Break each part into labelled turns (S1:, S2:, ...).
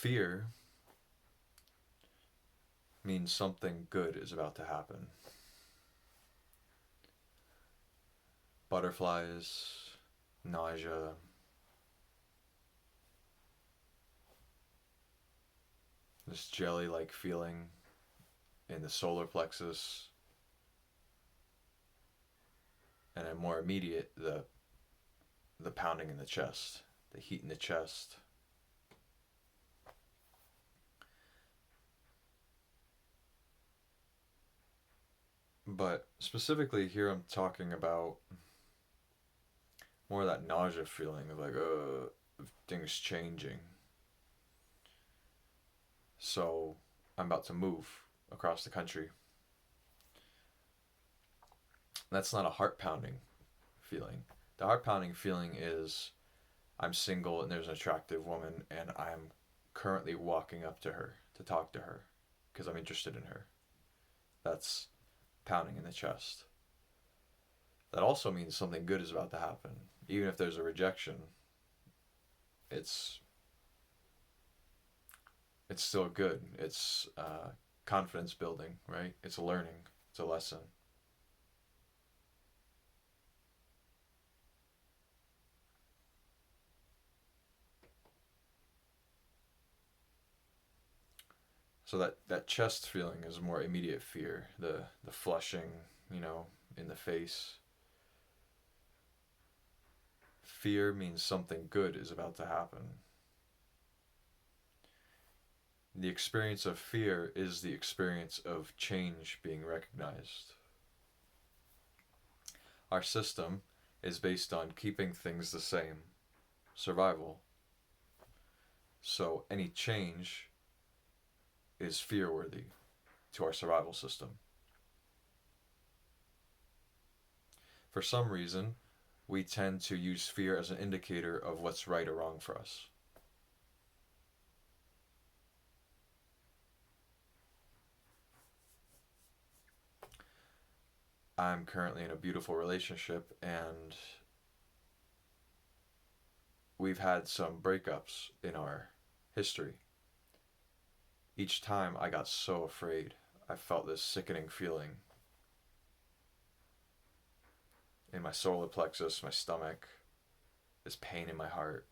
S1: Fear means something good is about to happen. Butterflies, nausea, this jelly like feeling in the solar plexus, and then more immediate, the pounding in the chest, the heat in the chest. But specifically here, I'm talking about more of that nausea feeling of like, of things changing. So I'm about to move across the country. That's not a heart pounding feeling. The heart pounding feeling is I'm single and there's an attractive woman and I'm currently walking up to her to talk to her because I'm interested in her. That's pounding in the chest. That also means something good is about to happen. Even if there's a rejection, it's it's still good. It's confidence building, right? It's a learning. It's a lesson. So that chest feeling is more immediate fear. The flushing, in the face. Fear means something good is about to happen. The experience of fear is the experience of change being recognized. Our system is based on keeping things the same, survival. So any change is fear worthy to our survival system. For some reason, we tend to use fear as an indicator of what's right or wrong for us. I'm currently in a beautiful relationship and we've had some breakups in our history. Each time I got so afraid. I felt this sickening feeling in my solar plexus, my stomach, this pain in my heart.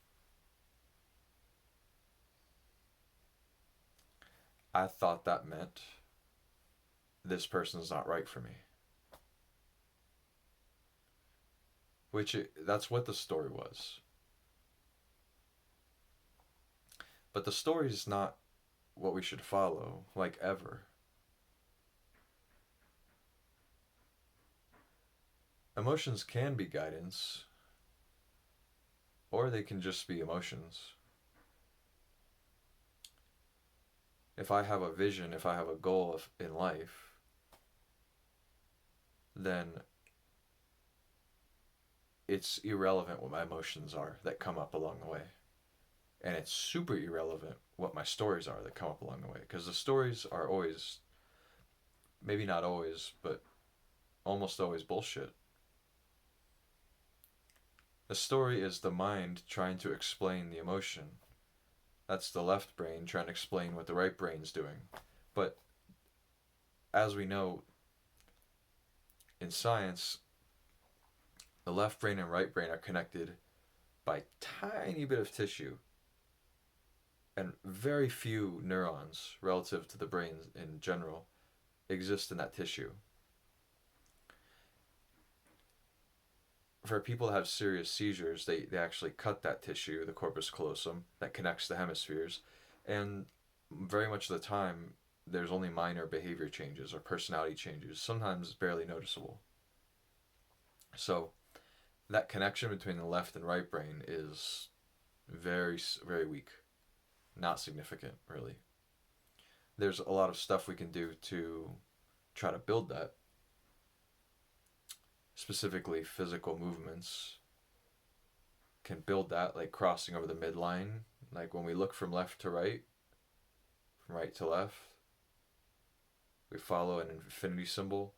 S1: I thought that meant this person's not right for me. That's what the story was. But the story is not what we should follow, like ever. Emotions can be guidance, or they can just be emotions. If I have a vision, if I have a goal in life, then it's irrelevant what my emotions are that come up along the way. And it's super irrelevant what my stories are that come up along the way. Because the stories are always, maybe not always, but almost always bullshit. The story is the mind trying to explain the emotion. That's the left brain trying to explain what the right brain's doing. But as we know in science, the left brain and right brain are connected by tiny bit of tissue and very few neurons relative to the brain in general exist in that tissue. For people that have serious seizures, they actually cut that tissue, the corpus callosum, that connects the hemispheres, and very much of the time, there's only minor behavior changes or personality changes, sometimes barely noticeable. So, that connection between the left and right brain is very, very weak, not significant, really. There's a lot of stuff we can do to try to build that, specifically physical movements can build that, like crossing over the midline. Like when we look from left to right, from right to left, we follow an infinity symbol.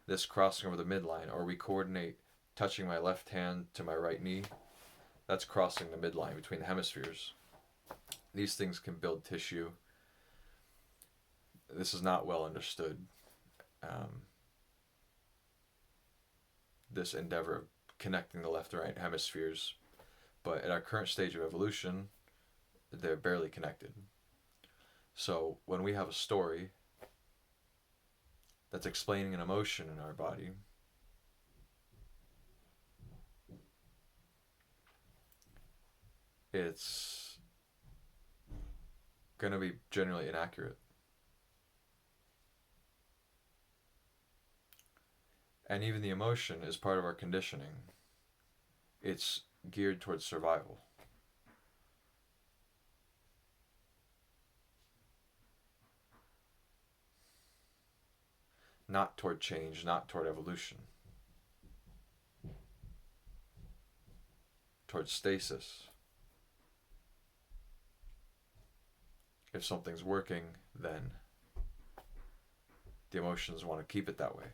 S1: This crossing over the midline, or we coordinate touching my left hand to my right knee, that's crossing the midline between the hemispheres. These things can build tissue. This is not well understood. Um, this endeavor of connecting the left and right hemispheres, but at our current stage of evolution, they're barely connected. So when we have a story that's explaining an emotion in our body, it's going to be generally inaccurate. And even the emotion is part of our conditioning. It's geared towards survival. Not toward change, not toward evolution. Towards stasis. If something's working, then the emotions want to keep it that way.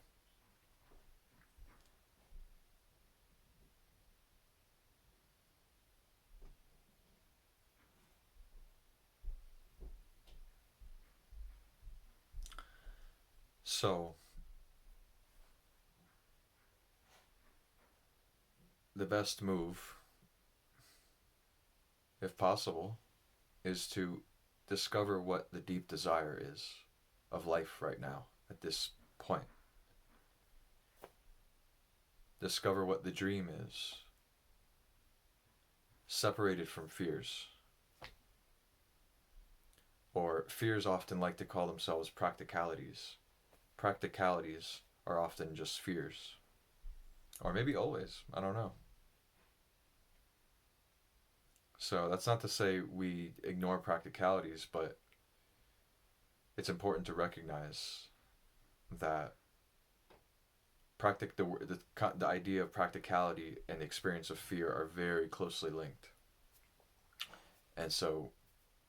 S1: So, the best move, if possible, is to discover what the deep desire is of life right now, at this point. Discover what the dream is, separated from fears. Or fears often like to call themselves practicalities. Practicalities are often just fears. Or maybe always, I don't know. So that's not to say we ignore practicalities, but it's important to recognize that the idea of practicality and the experience of fear are very closely linked. And so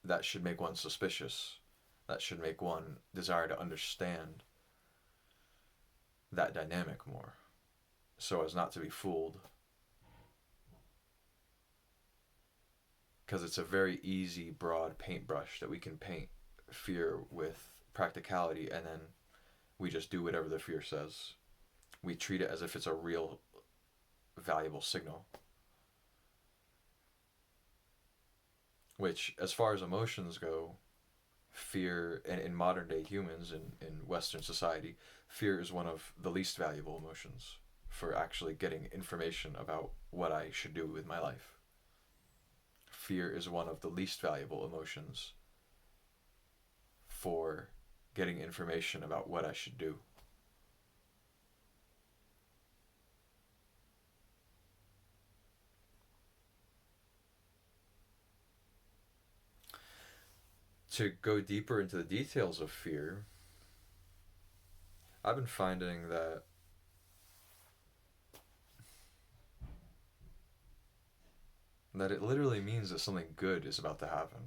S1: that should make one suspicious. That should make one desire to understand that dynamic more, so as not to be fooled. Because it's a very easy, broad paintbrush that we can paint fear with practicality, and then we just do whatever the fear says. We treat it as if it's a real, valuable signal. Which, as far as emotions go, fear, and in modern day humans, in Western society, fear is one of the least valuable emotions for actually getting information about what I should do with my life. Fear is one of the least valuable emotions for getting information about what I should do. To go deeper into the details of fear, I've been finding that it literally means that something good is about to happen.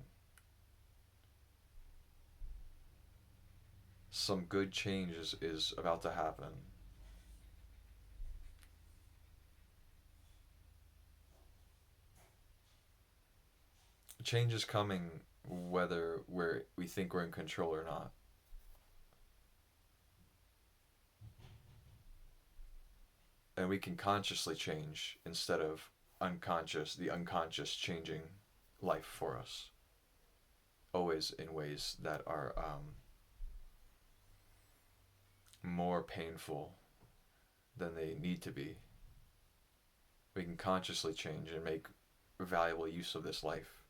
S1: Some good change is about to happen. Change is coming whether we think we're in control or not. And we can consciously change instead of the unconscious changing life for us. Always in ways that are more painful than they need to be. We can consciously change and make valuable use of this life.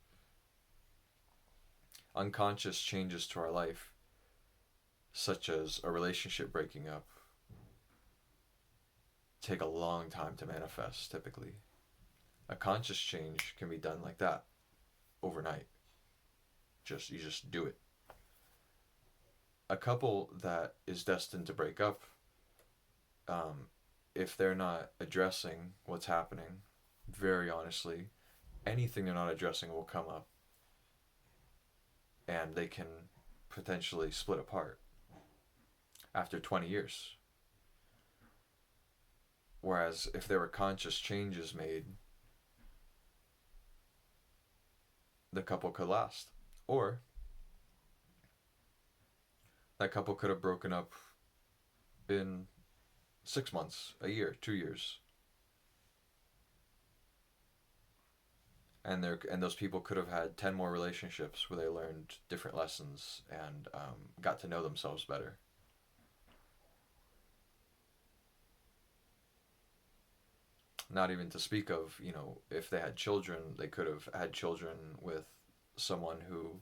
S1: Unconscious changes to our life, such as a relationship breaking up, take a long time to manifest typically. A conscious change can be done like that overnight. You just do it. A couple that is destined to break up, if they're not addressing what's happening, very honestly, anything they're not addressing will come up, and they can potentially split apart after 20 years. Whereas if there were conscious changes made, the couple could last. Or that couple could have broken up in 6 months, a year, 2 years, and those people could have had 10 more relationships where they learned different lessons and got to know themselves better. Not even to speak of, if they had children, they could have had children with someone who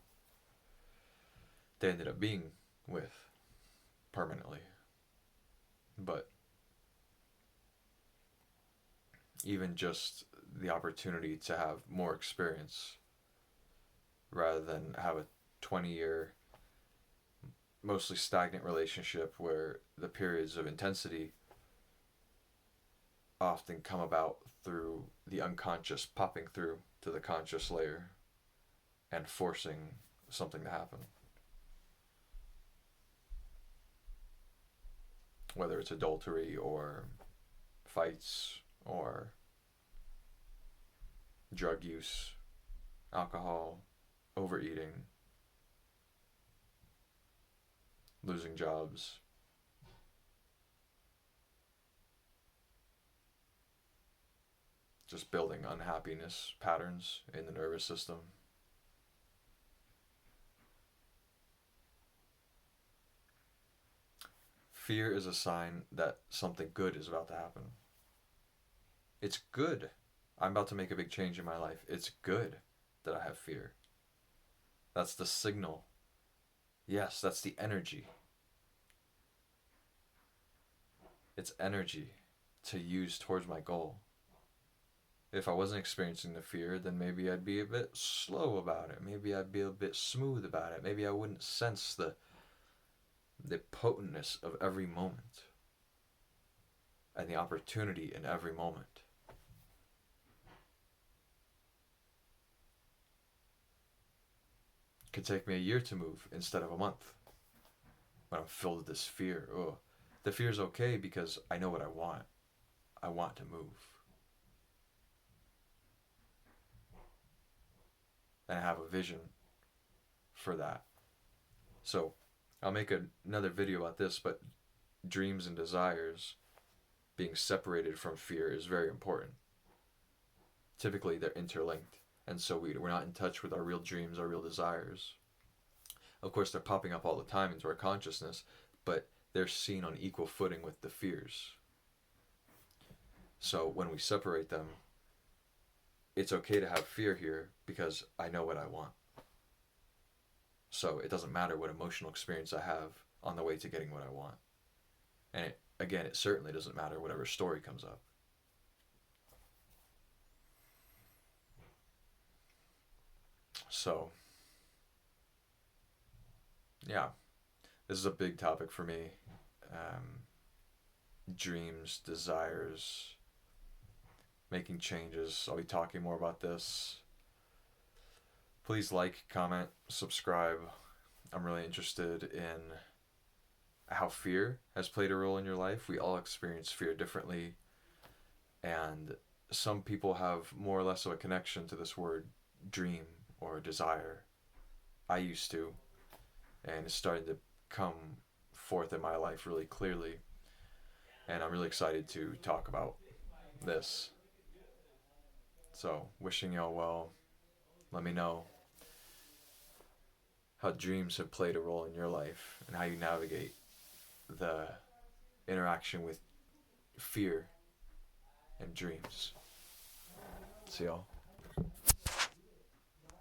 S1: they ended up being with permanently. But even just the opportunity to have more experience rather than have a 20-year, mostly stagnant relationship where the periods of intensity often come about through the unconscious popping through to the conscious layer and forcing something to happen. Whether it's adultery or fights or drug use, alcohol, overeating, losing jobs, just building unhappiness patterns in the nervous system. Fear is a sign that something good is about to happen. It's good. I'm about to make a big change in my life. It's good that I have fear. That's the signal. Yes, that's the energy. It's energy to use towards my goal. If I wasn't experiencing the fear, then maybe I'd be a bit slow about it. Maybe I'd be a bit smooth about it. Maybe I wouldn't sense the potentness of every moment and the opportunity in every moment. It could take me a year to move instead of a month when I'm filled with this fear. Oh, the fear's okay because I know what I want. I want to move. And I have a vision for that. So I'll make another video about this, but dreams and desires being separated from fear is very important. Typically, they're interlinked, and so we're not in touch with our real dreams, our real desires. Of course, they're popping up all the time into our consciousness, but they're seen on equal footing with the fears. So when we separate them, it's okay to have fear here because I know what I want. So it doesn't matter what emotional experience I have on the way to getting what I want. And it certainly doesn't matter whatever story comes up. So, yeah, this is a big topic for me. Dreams, desires, making changes. I'll be talking more about this. Please like, comment, subscribe. I'm really interested in how fear has played a role in your life. We all experience fear differently, and some people have more or less of a connection to this word dream or desire. I used to, and it's starting to come forth in my life really clearly, and I'm really excited to talk about this. So, wishing y'all well. Let me know how dreams have played a role in your life and how you navigate the interaction with fear and dreams. See y'all.